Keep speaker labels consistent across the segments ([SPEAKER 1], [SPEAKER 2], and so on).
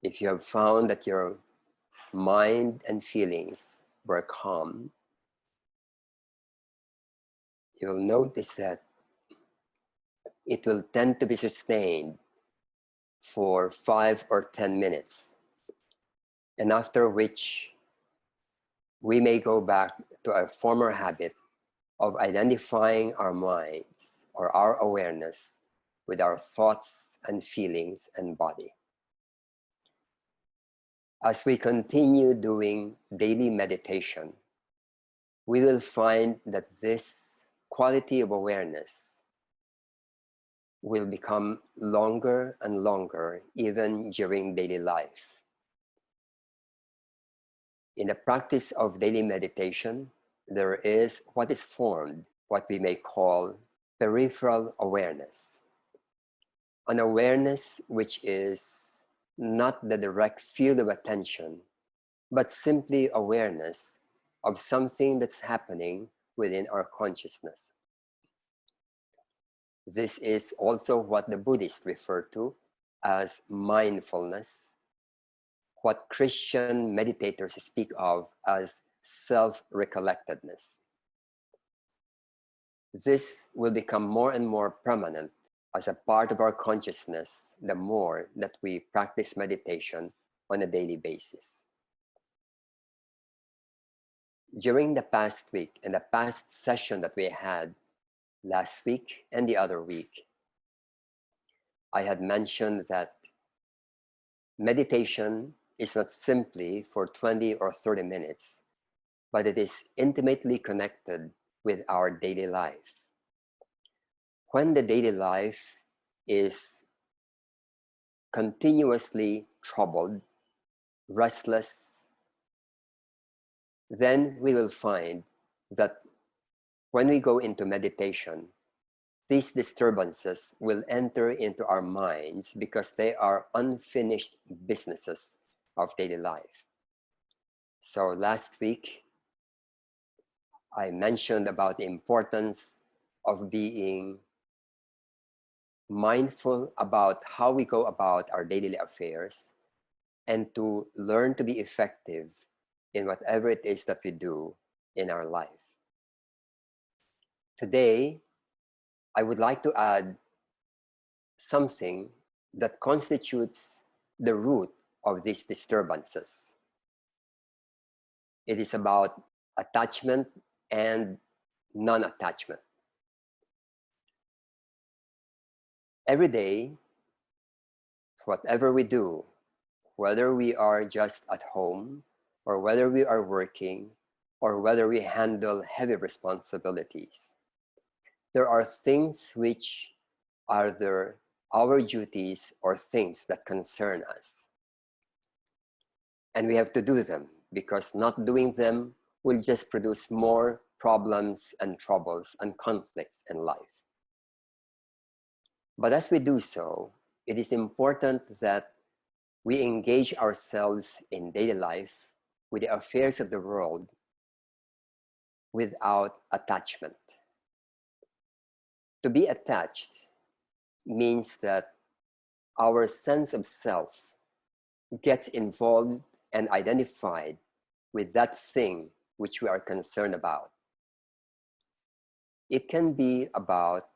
[SPEAKER 1] If you have found that your mind and feelings were calm, you will notice that it will tend to be sustained for 5 or 10 minutes, and after which we may go back to a former habit of identifying our minds or our awareness with our thoughts and feelings and body. As we continue doing daily meditation, we will find that this quality of awareness will become longer and longer even during daily life. In the practice of daily meditation, there is what is formed, what we may call peripheral awareness. An awareness which is not the direct field of attention, but simply awareness of something that's happening within our consciousness. This is also what the Buddhists refer to as mindfulness, what Christian meditators speak of as self-recollectedness. This will become more and more permanent as a part of our consciousness the more that we practice meditation on a daily basis. During the past week and the past session that we had last week and the other week, I had mentioned that meditation is not simply for 20 or 30 minutes, but it is intimately connected with our daily life. When the daily life is continuously troubled, restless, then we will find that when we go into meditation, these disturbances will enter into our minds because they are unfinished businesses of daily life. So last week, I mentioned about the importance of being mindful about how we go about our daily affairs and to learn to be effective in whatever it is that we do in our life. Today, I would like to add something that constitutes the root of these disturbances. It is about attachment and non-attachment. Every day, whatever we do, whether we are just at home or whether we are working or whether we handle heavy responsibilities, there are things which are our duties or things that concern us. And we have to do them because not doing them will just produce more problems and troubles and conflicts in life. But as we do so, it is important that we engage ourselves in daily life with the affairs of the world without attachment. To be attached means that our sense of self gets involved and identified with that thing which we are concerned about. It can be about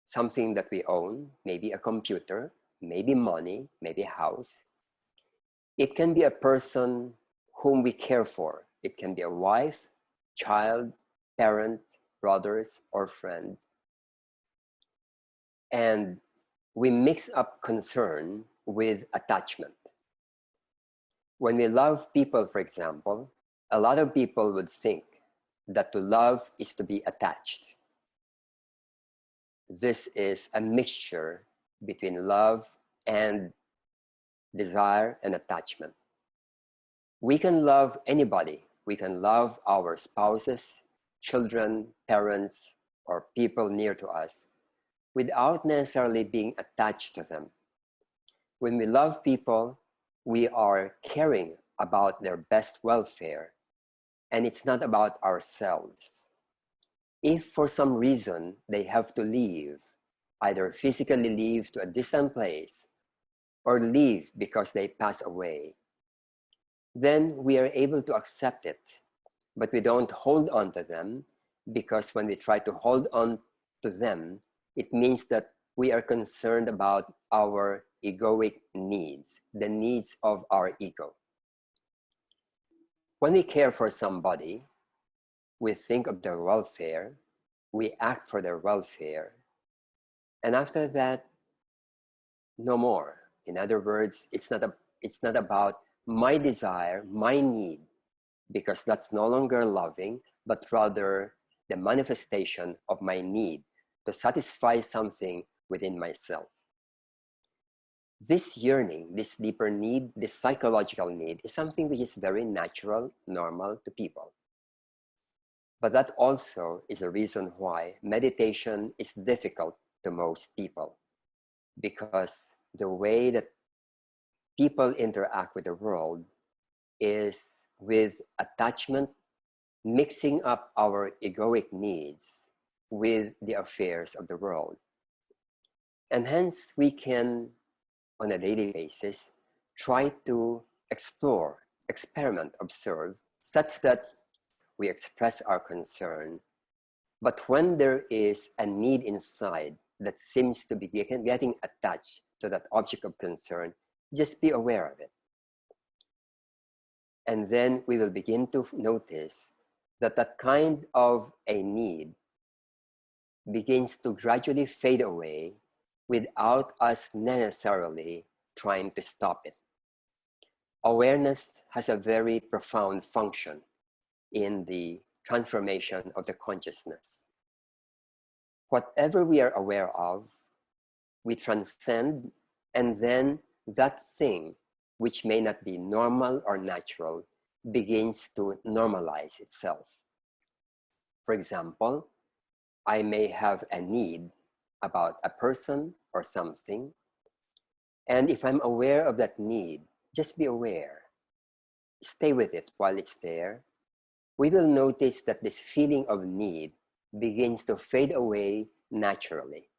[SPEAKER 1] something that we own, maybe a computer, maybe money, maybe a house. It can be a person whom we care for. It can be a wife, child, parent, brothers, or friends. And we mix up concern with attachment. When we love people, for example, a lot of people would think that to love is to be attached. This is a mixture between love and desire and attachment. We can love anybody. We can love our spouses, children, parents, or people near to us without necessarily being attached to them. When we love people, we are caring about their best welfare, and it's not about ourselves. If for some reason they have to leave, either physically leave to a distant place or leave because they pass away, then we are able to accept it, but we don't hold on to them, because when we try to hold on to them, it means that we are concerned about our egoic needs, the needs of our ego. When we care for somebody, we think of their welfare, we act for their welfare, and after that, no more. In other words, it's not about my desire, my need, because that's no longer loving, but rather the manifestation of my need to satisfy something within myself. This yearning, this deeper need, this psychological need, is something which is very natural, normal to people. But that also is a reason why meditation is difficult to most people, because the way that people interact with the world is with attachment, mixing up our egoic needs with the affairs of the world. And hence we can, on a daily basis, try to explore, experiment, observe, such that we express our concern. But when there is a need inside that seems to be getting attached to that object of concern, just be aware of it. And then we will begin to notice that that kind of a need begins to gradually fade away without us necessarily trying to stop it. Awareness has a very profound function in the transformation of the consciousness. Whatever we are aware of, we transcend, and then that thing which may not be normal or natural begins to normalize itself. For example, I may have a need about a person or something, and if I'm aware of that need, just be aware. Stay with it while it's there. We will notice that this feeling of need begins to fade away naturally.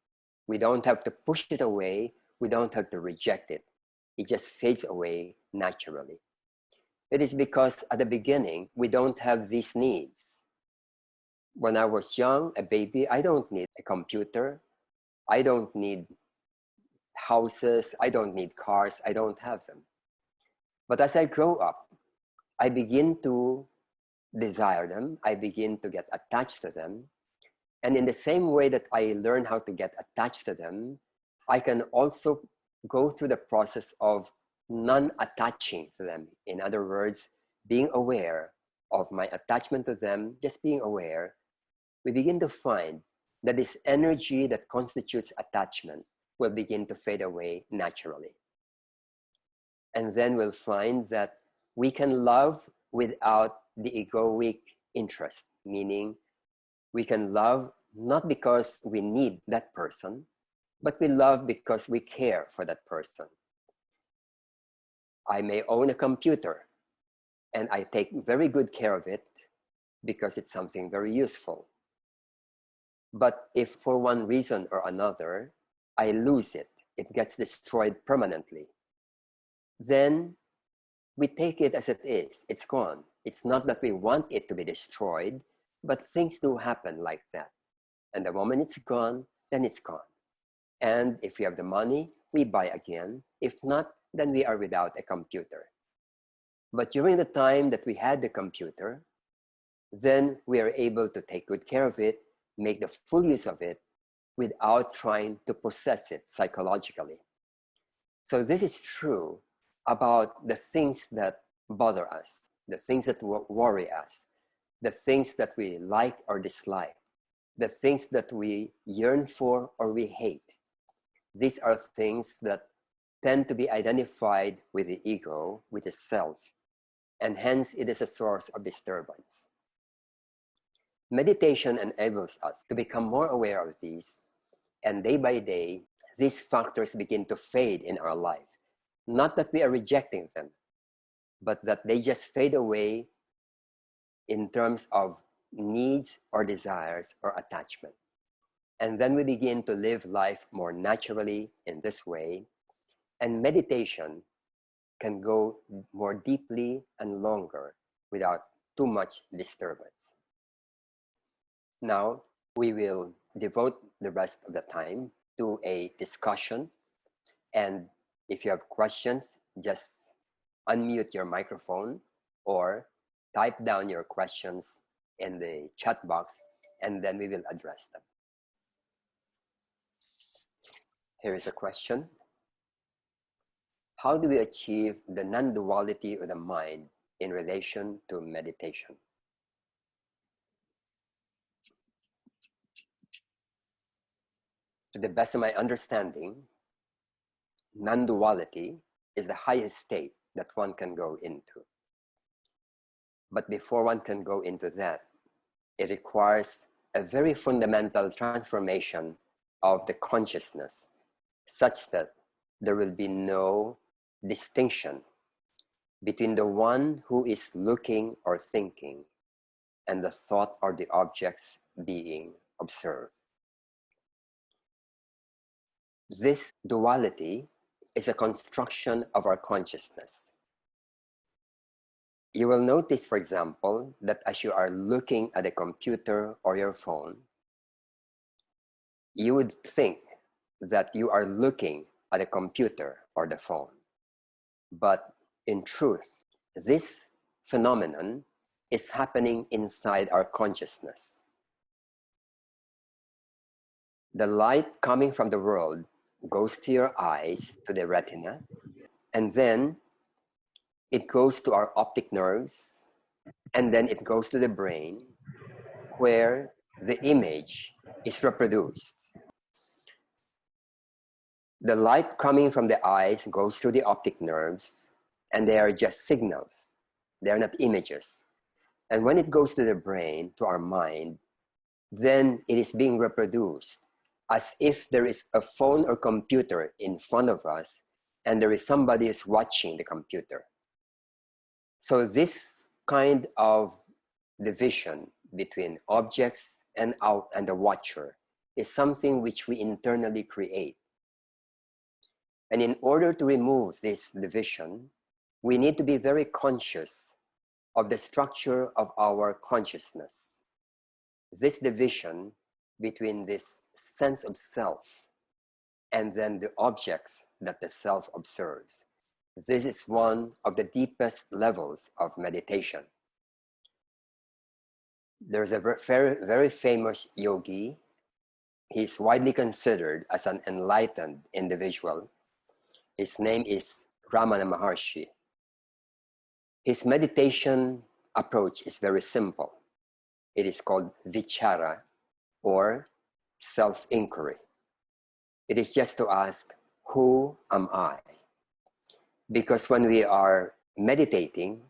[SPEAKER 1] We don't have to push it away. We don't have to reject it. It just fades away naturally. It is because at the beginning, we don't have these needs. When I was young, a baby, I don't need a computer. I don't need houses. I don't need cars. I don't have them. But as I grow up, I begin to desire them. I begin to get attached to them. And in the same way that I learn how to get attached to them, I can also go through the process of non-attaching to them. In other words, being aware of my attachment to them, just being aware, we begin to find that this energy that constitutes attachment will begin to fade away naturally. And then we'll find that we can love without the egoic interest, meaning we can love not because we need that person, but we love because we care for that person. I may own a computer, and I take very good care of it because it's something very useful. But if for one reason or another, I lose it, it gets destroyed permanently, then we take it as it is. It's gone. It's not that we want it to be destroyed, but things do happen like that. And the moment it's gone, then it's gone. And if we have the money, we buy again. If not, then we are without a computer. But during the time that we had the computer, then we are able to take good care of it, make the full use of it without trying to possess it psychologically. So this is true about the things that bother us, the things that worry us, the things that we like or dislike, the things that we yearn for or we hate. These are things that tend to be identified with the ego, with the self, and hence it is a source of disturbance. Meditation enables us to become more aware of these, and day by day, these factors begin to fade in our life. Not that we are rejecting them, but that they just fade away in terms of needs or desires or attachment. And then we begin to live life more naturally in this way. And meditation can go more deeply and longer without too much disturbance. Now, we will devote the rest of the time to a discussion. And if you have questions, just unmute your microphone or type down your questions in the chat box, and then we will address them. Here is a question. How do we achieve the non-duality of the mind in relation to meditation? To the best of my understanding, non-duality is the highest state that one can go into. But before one can go into that, it requires a very fundamental transformation of the consciousness, such that there will be no distinction between the one who is looking or thinking and the thought or the objects being observed. This duality is a construction of our consciousness. You will notice, for example, that as you are looking at a computer or your phone, you would think that you are looking at a computer or the phone. But in truth, this phenomenon is happening inside our consciousness. The light coming from the world goes to your eyes, to the retina, and then it goes to our optic nerves, and then it goes to the brain, where the image is reproduced. The light coming from the eyes goes to the optic nerves, and they are just signals. They are not images. And when it goes to the brain, to our mind, then it is being reproduced as if there is a phone or computer in front of us, and there is somebody who's watching the computer. So this kind of division between objects and the watcher is something which we internally create. And in order to remove this division, we need to be very conscious of the structure of our consciousness. This division between this sense of self and then the objects that the self observes. This is one of the deepest levels of meditation. There's a very famous yogi. He's widely considered as an enlightened individual. His name is Ramana Maharshi. His meditation approach is very simple. It is called vichara, or self-inquiry. It is just to ask, who am I? Because when we are meditating,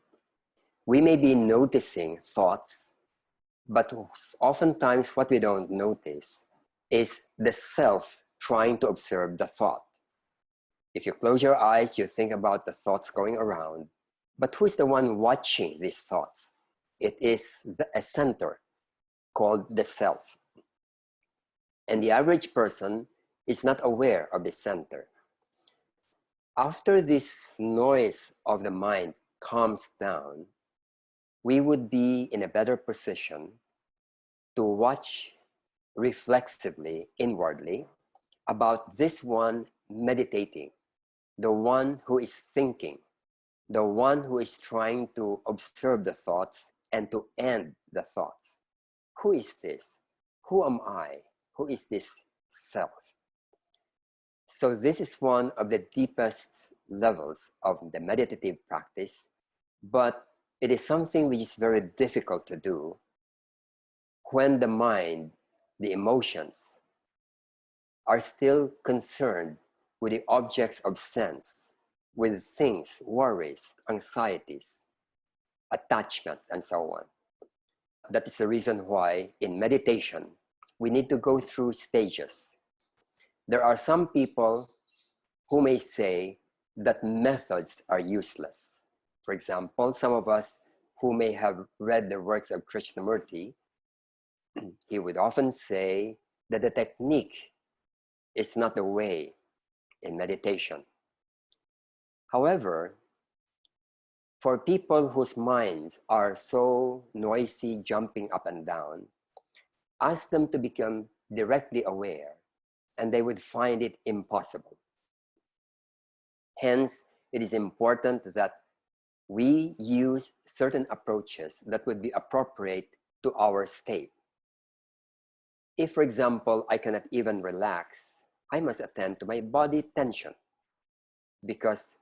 [SPEAKER 1] we may be noticing thoughts, but oftentimes what we don't notice is the self trying to observe the thought. If you close your eyes, you think about the thoughts going around, but who is the one watching these thoughts? It is a center called the self. And the average person is not aware of the center. After this noise of the mind calms down, we would be in a better position to watch reflexively, inwardly, about this one meditating, the one who is thinking, the one who is trying to observe the thoughts and to end the thoughts. Who is this? Who am I? Who is this self? So this is one of the deepest levels of the meditative practice, but it is something which is very difficult to do when the mind, the emotions, are still concerned with the objects of sense, with things, worries, anxieties, attachment, and so on. That is the reason why in meditation, we need to go through stages. There are some people who may say that methods are useless. For example, some of us who may have read the works of Krishnamurti, he would often say that the technique is not the way in meditation. However, for people whose minds are so noisy, jumping up and down, ask them to become directly aware, and they would find it impossible. Hence, it is important that we use certain approaches that would be appropriate to our state. If, for example, I cannot even relax, I must attend to my body tension, because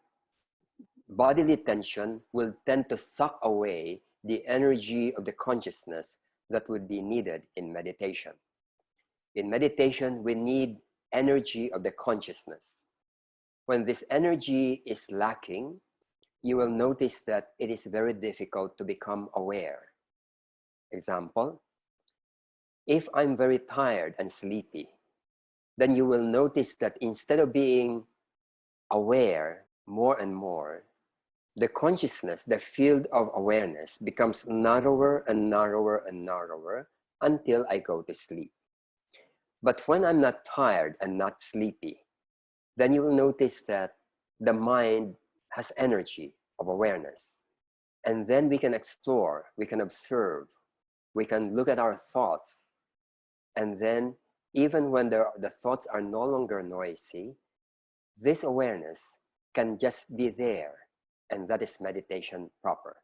[SPEAKER 1] bodily tension will tend to suck away the energy of the consciousness that would be needed in meditation. In meditation, we need energy of the consciousness. When this energy is lacking, you will notice that it is very difficult to become aware. Example, if I'm very tired and sleepy, then you will notice that instead of being aware more and more, the consciousness, the field of awareness becomes narrower and narrower and narrower until I go to sleep. But when I'm not tired and not sleepy, then you will notice that the mind has energy of awareness. And then we can explore, we can observe, we can look at our thoughts. And then even when the thoughts are no longer noisy, this awareness can just be there. And that is meditation proper.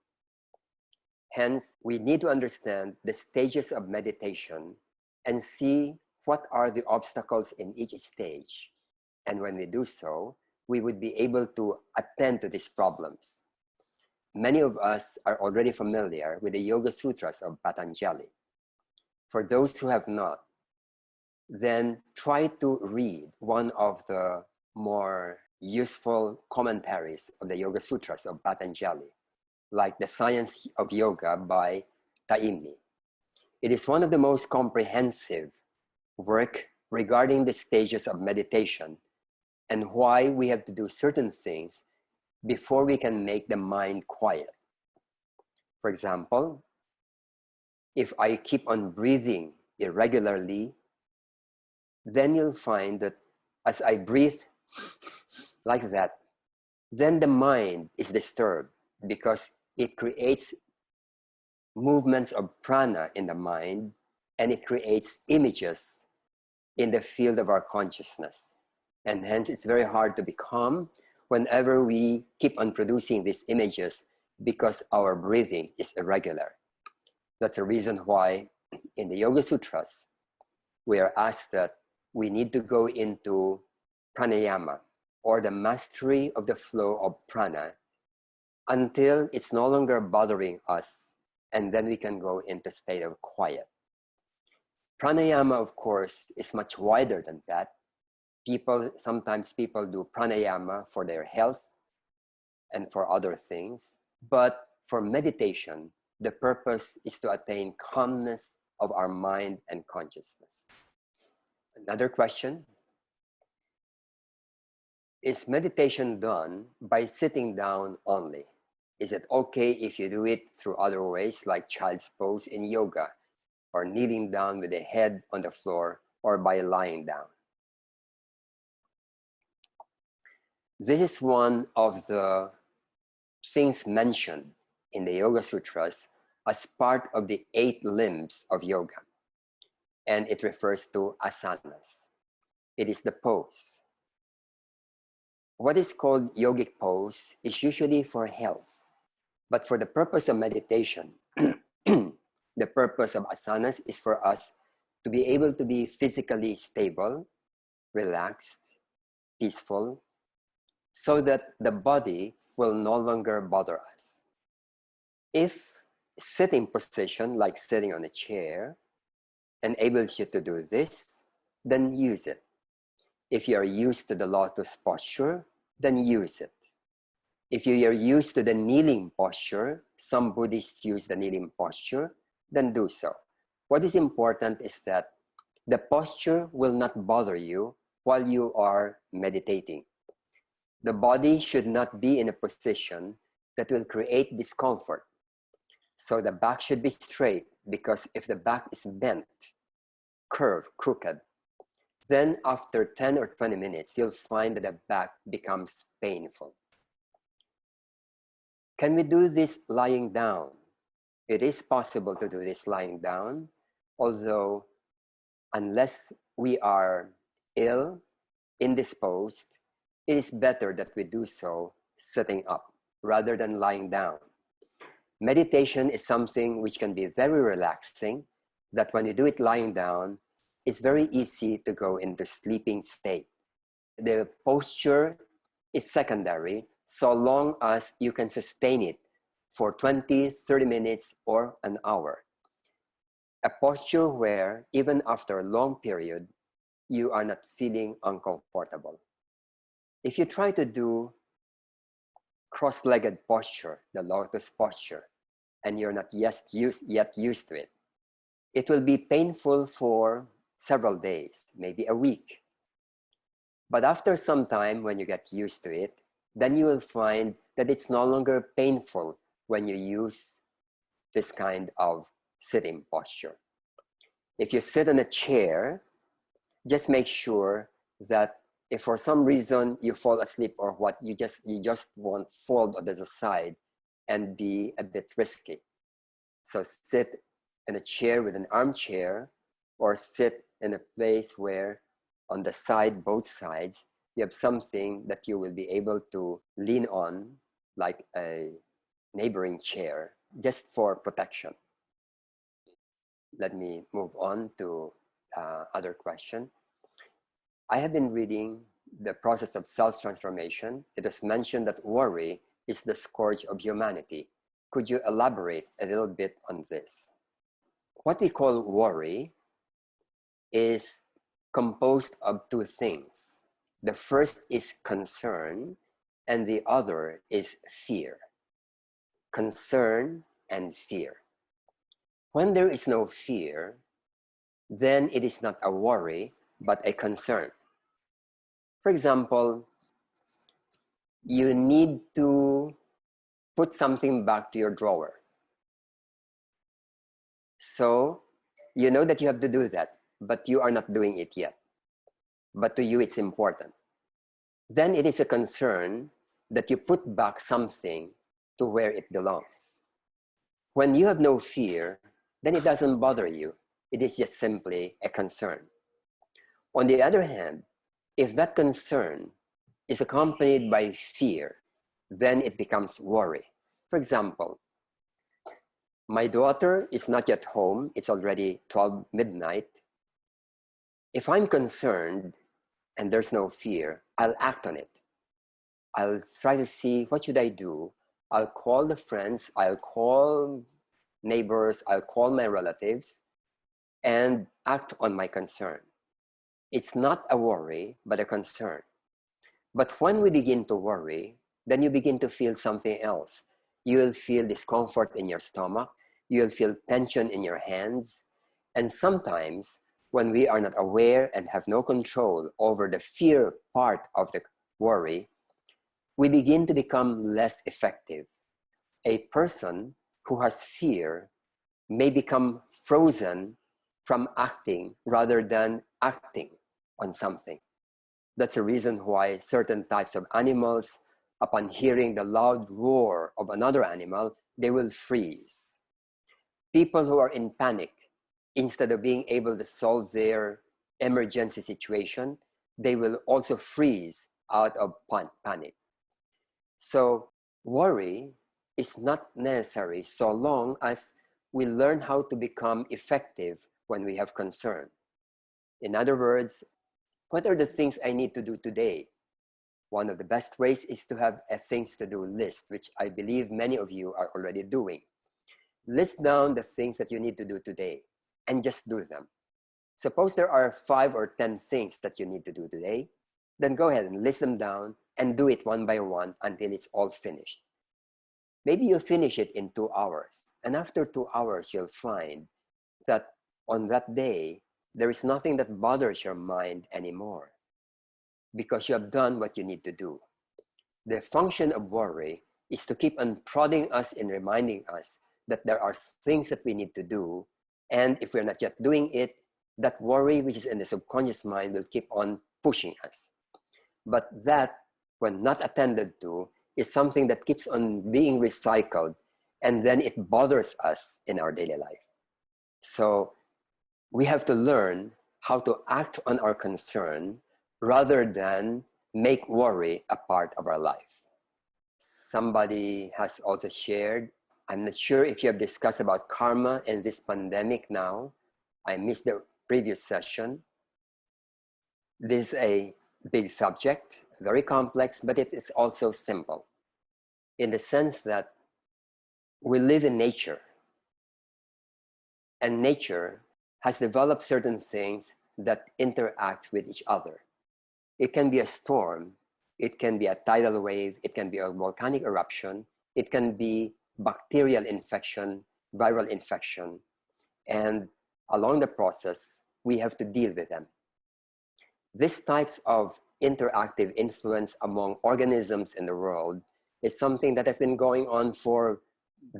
[SPEAKER 1] Hence, we need to understand the stages of meditation and see what are the obstacles in each stage. And when we do so, we would be able to attend to these problems. Many of us are already familiar with the Yoga Sutras of Patanjali. For those who have not, then try to read one of the more useful commentaries of the Yoga Sutras of Patanjali, like The Science of Yoga by Taimi. It is one of the most comprehensive work regarding the stages of meditation and why we have to do certain things before we can make the mind quiet. For example, if I keep on breathing irregularly, then you'll find that as I breathe like that, then the mind is disturbed because it creates movements of prana in the mind, and it creates images in the field of our consciousness. And hence it's very hard to be calm whenever we keep on producing these images because our breathing is irregular. That's the reason why in the Yoga Sutras, we are asked that we need to go into pranayama, or the mastery of the flow of prana, until it's no longer bothering us, and then we can go into state of quiet. Pranayama, of course, is much wider than that. Sometimes people do pranayama for their health and for other things, but for meditation, the purpose is to attain calmness of our mind and consciousness. Another question: is meditation done by sitting down only? Is it okay if you do it through other ways, like child's pose in yoga, or kneeling down with the head on the floor, or by lying down? This is one of the things mentioned in the Yoga Sutras as part of the 8 limbs of yoga, and it refers to asanas. It is the pose. What is called yogic pose is usually for health, but for the purpose of meditation, the purpose of asanas is for us to be able to be physically stable, relaxed, peaceful, so that the body will no longer bother us. If sitting position, like sitting on a chair, enables you to do this, then use it. If you are used to the lotus posture, then use it. If you are used to the kneeling posture, some Buddhists use the kneeling posture, then do so. What is important is that the posture will not bother you while you are meditating. The body should not be in a position that will create discomfort. So the back should be straight, because if the back is bent, curved, crooked, then after 10 or 20 minutes, you'll find that the back becomes painful. Can we do this lying down? It is possible to do this lying down, although unless we are ill, indisposed, it is better that we do so sitting up rather than lying down. Meditation is something which can be very relaxing, that when you do it lying down, it's very easy to go into sleeping state. The posture is secondary, so long as you can sustain it for 20, 30 minutes or an hour. A posture where even after a long period, you are not feeling uncomfortable. If you try to do cross-legged posture, the lotus posture, and you're not yet used to it, it will be painful for several days, maybe a week. But after some time, when you get used to it, then you will find that it's no longer painful when you use this kind of sitting posture. If you sit in a chair, just make sure that if for some reason you fall asleep or what, you just won't fall to the side and be a bit risky. So sit in a chair with an armchair, or sit in a place where on the side, both sides, you have something that you will be able to lean on, like a neighboring chair, just for protection. Let me move on to other question. I have been reading The Process of Self-Transformation. It is mentioned that worry is the scourge of humanity. Could you elaborate a little bit on this? What we call worry is composed of two things. The first is concern, and the other is fear. Concern and fear. When there is no fear, then it is not a worry, but a concern. For example, you need to put something back to your drawer. So you know that you have to do that, but you are not doing it yet. But to you, it's important. Then it is a concern that you put back something to where it belongs. When you have no fear, then it doesn't bother you. It is just simply a concern. On the other hand, if that concern is accompanied by fear, then it becomes worry. For example, my daughter is not yet home. It's already 12 midnight. If I'm concerned and there's no fear, I'll act on it. I'll try to see, what should I do? I'll call the friends, I'll call neighbors, I'll call my relatives, and act on my concern. It's not a worry, but a concern. But when we begin to worry, then you begin to feel something else. You will feel discomfort in your stomach. You'll feel tension in your hands. And sometimes, when we are not aware and have no control over the fear part of the worry, we begin to become less effective. A person who has fear may become frozen from acting rather than acting on something. That's the reason why certain types of animals, upon hearing the loud roar of another animal, they will freeze. People who are in panic, instead of being able to solve their emergency situation, they will also freeze out of panic. So worry is not necessary so long as we learn how to become effective when we have concern. In other words, what are the things I need to do today? One of the best ways is to have a things to do list, which I believe many of you are already doing. List down the things that you need to do today and just do them. Suppose there are 5 or 10 things that you need to do today, then go ahead and list them down and do it one by one until it's all finished. Maybe you'll finish it in 2 hours. And after 2 hours, you'll find that on that day, there is nothing that bothers your mind anymore because you have done what you need to do. The function of worry is to keep on prodding us and reminding us that there are things that we need to do. And if we're not yet doing it, that worry, which is in the subconscious mind, will keep on pushing us. But that, when not attended to, is something that keeps on being recycled, and then it bothers us in our daily life. So we have to learn how to act on our concern rather than make worry a part of our life. Somebody has also shared, I'm not sure if you have discussed about karma in this pandemic now. I missed the previous session. This is a big subject, very complex, but it is also simple in the sense that we live in nature, and nature has developed certain things that interact with each other. It can be a storm, it can be a tidal wave, it can be a volcanic eruption, it can be bacterial infection, viral infection, and along the process, we have to deal with them. These types of interactive influence among organisms in the world is something that has been going on for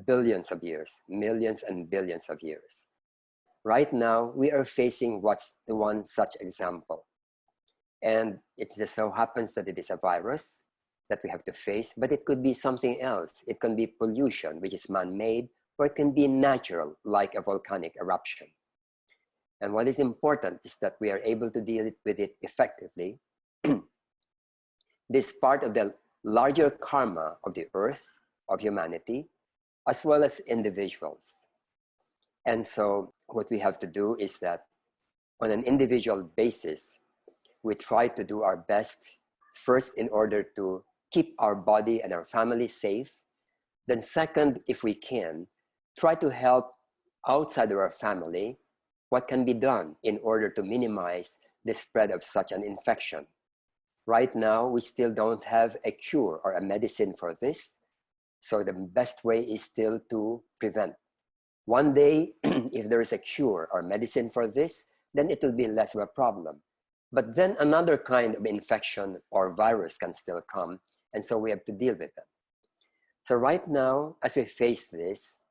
[SPEAKER 1] billions of years, millions and billions of years. Right now, we are facing what's the one such example. And it just so happens that it is a virus that we have to face, but it could be something else. It can be pollution, which is man-made, or it can be natural, like a volcanic eruption. And what is important is that we are able to deal with it effectively. This part of the larger karma of the earth, of humanity, as well as individuals. And so what we have to do is that on an individual basis, we try to do our best first in order to keep our body and our family safe. Then second, if we can, try to help outside of our family what can be done in order to minimize the spread of such an infection. Right now, we still don't have a cure or a medicine for this. So the best way is still to prevent. One day, if there is a cure or medicine for this, then it will be less of a problem. But then another kind of infection or virus can still come, and so we have to deal with them. So right now, as we face this,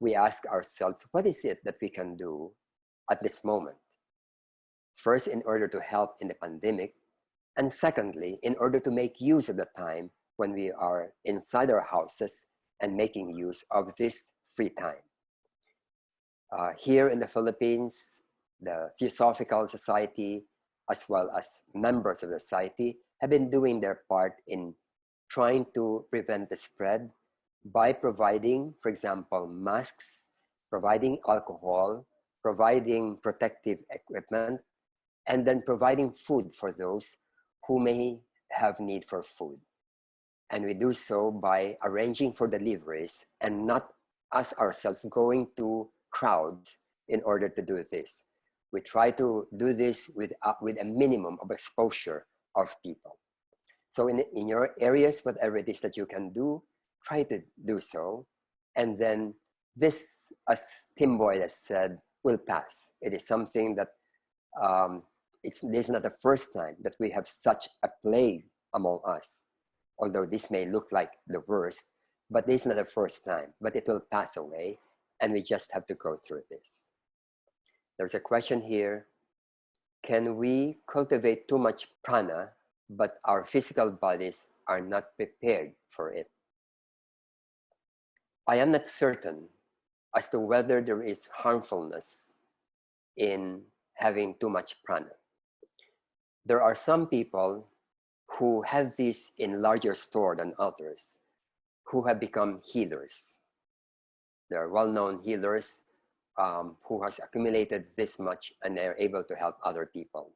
[SPEAKER 1] we ask ourselves, what is it that we can do at this moment? First, in order to help in the pandemic, and secondly, in order to make use of the time when we are inside our houses and making use of this free time. Here in the Philippines, the Theosophical Society, as well as members of the society, have been doing their part in trying to prevent the spread by providing, for example, masks, providing alcohol, providing protective equipment, and then providing food for those who may have need for food. And we do so by arranging for deliveries and not us ourselves going to crowds in order to do this. We try to do this with a minimum of exposure of people. So in your areas, whatever it is that you can do, try to do so. And then this, as Tim Boyd has said, will pass. It is something that this is not the first time that we have such a plague among us. Although this may look like the worst, but this is not the first time, but it will pass away, and we just have to go through this. There's a question here. Can we cultivate too much prana, but our physical bodies are not prepared for it? I am not certain as to whether there is harmfulness in having too much prana. There are some people who have this in larger store than others, who have become healers. There are well-known healers who has accumulated this much, and they're able to help other people.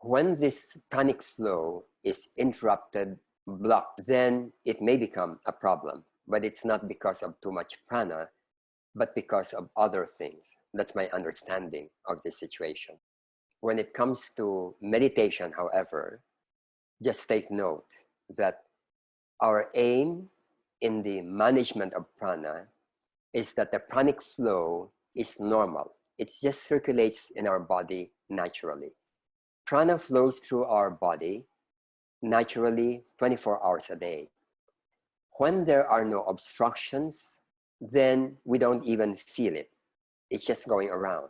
[SPEAKER 1] When this pranic flow is interrupted, blocked, then it may become a problem, but it's not because of too much prana, but because of other things. That's my understanding of this situation. When it comes to meditation, however, just take note that our aim in the management of prana is that the pranic flow is normal. It just circulates in our body naturally. Prana flows through our body naturally 24 hours a day. When there are no obstructions, then we don't even feel it. It's just going around.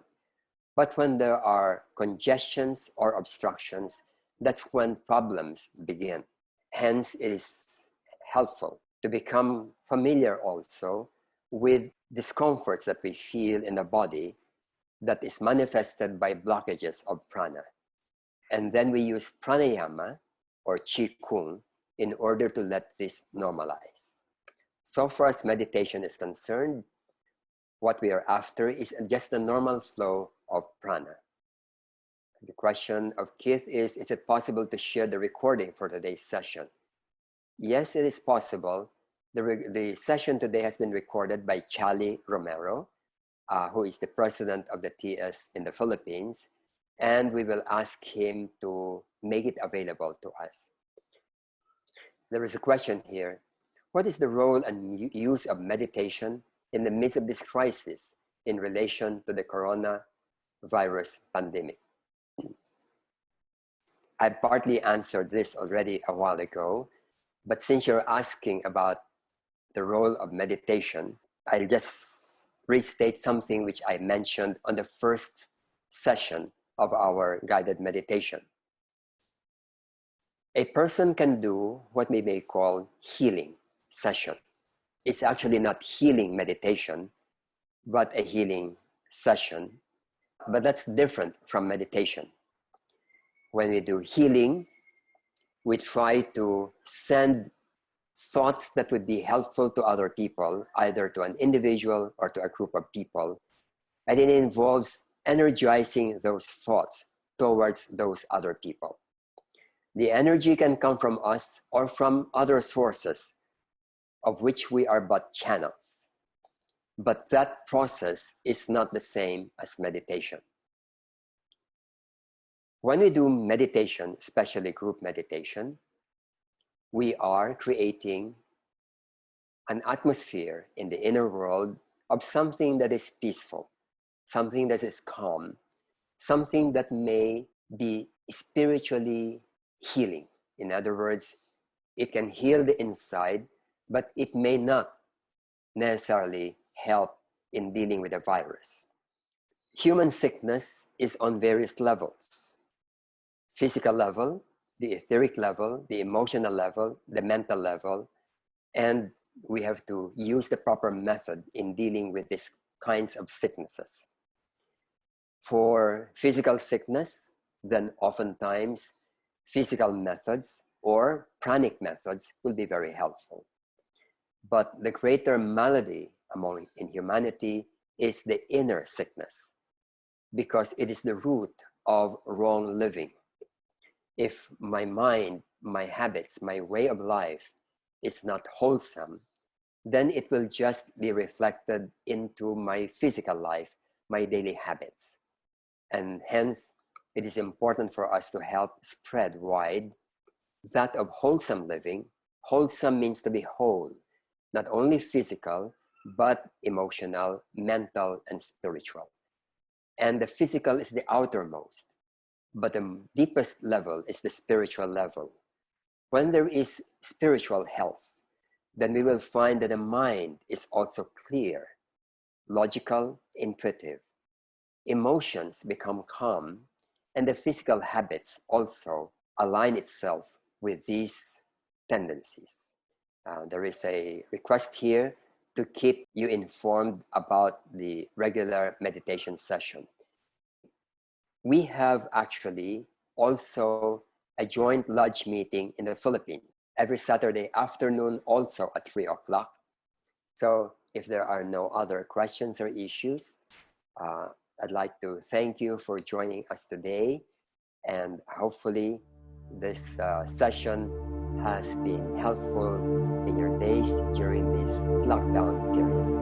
[SPEAKER 1] But when there are congestions or obstructions, that's when problems begin. Hence, it is helpful to become familiar also with discomforts that we feel in the body that is manifested by blockages of prana. And then we use pranayama or qi kung in order to let this normalize. So far as meditation is concerned, what we are after is just the normal flow of prana. The question of Keith is it possible to share the recording for today's session? Yes, it is possible. The session today has been recorded by Chali Romero, who is the president of the TS in the Philippines, and we will ask him to make it available to us. There is a question here. What is the role and use of meditation in the midst of this crisis in relation to the coronavirus pandemic? I partly answered this already a while ago, but since you're asking about the role of meditation, I'll just restate something which I mentioned on the first session of our guided meditation. A person can do what we may call healing session. It's actually not healing meditation, but a healing session. But that's different from meditation. When we do healing, we try to send thoughts that would be helpful to other people, either to an individual or to a group of people. And it involves energizing those thoughts towards those other people. The energy can come from us or from other sources, of which we are but channels. But that process is not the same as meditation. When we do meditation, especially group meditation, we are creating an atmosphere in the inner world of something that is peaceful, something that is calm, something that may be spiritually healing. In other words, it can heal the inside, but it may not necessarily help in dealing with the virus. Human sickness is on various levels. Physical level, the etheric level, the emotional level, the mental level, and we have to use the proper method in dealing with these kinds of sicknesses. For physical sickness, then oftentimes physical methods or pranic methods will be very helpful. But the greater malady in humanity is the inner sickness, because it is the root of wrong living. If my mind, my habits, my way of life is not wholesome, then it will just be reflected into my physical life, my daily habits. And hence, it is important for us to help spread wide that of wholesome living. Wholesome means to be whole, not only physical, but emotional, mental, and spiritual. And the physical is the outermost, but the deepest level is the spiritual level. When there is spiritual health, then we will find that the mind is also clear, logical, intuitive. Emotions become calm, and the physical habits also align itself with these tendencies. There is a request here to keep you informed about the regular meditation session. We have actually also a joint lodge meeting in the Philippines every Saturday afternoon, also at 3 o'clock. So if there are no other questions or issues, I'd like to thank you for joining us today, and hopefully this session has been helpful in your days during this lockdown period.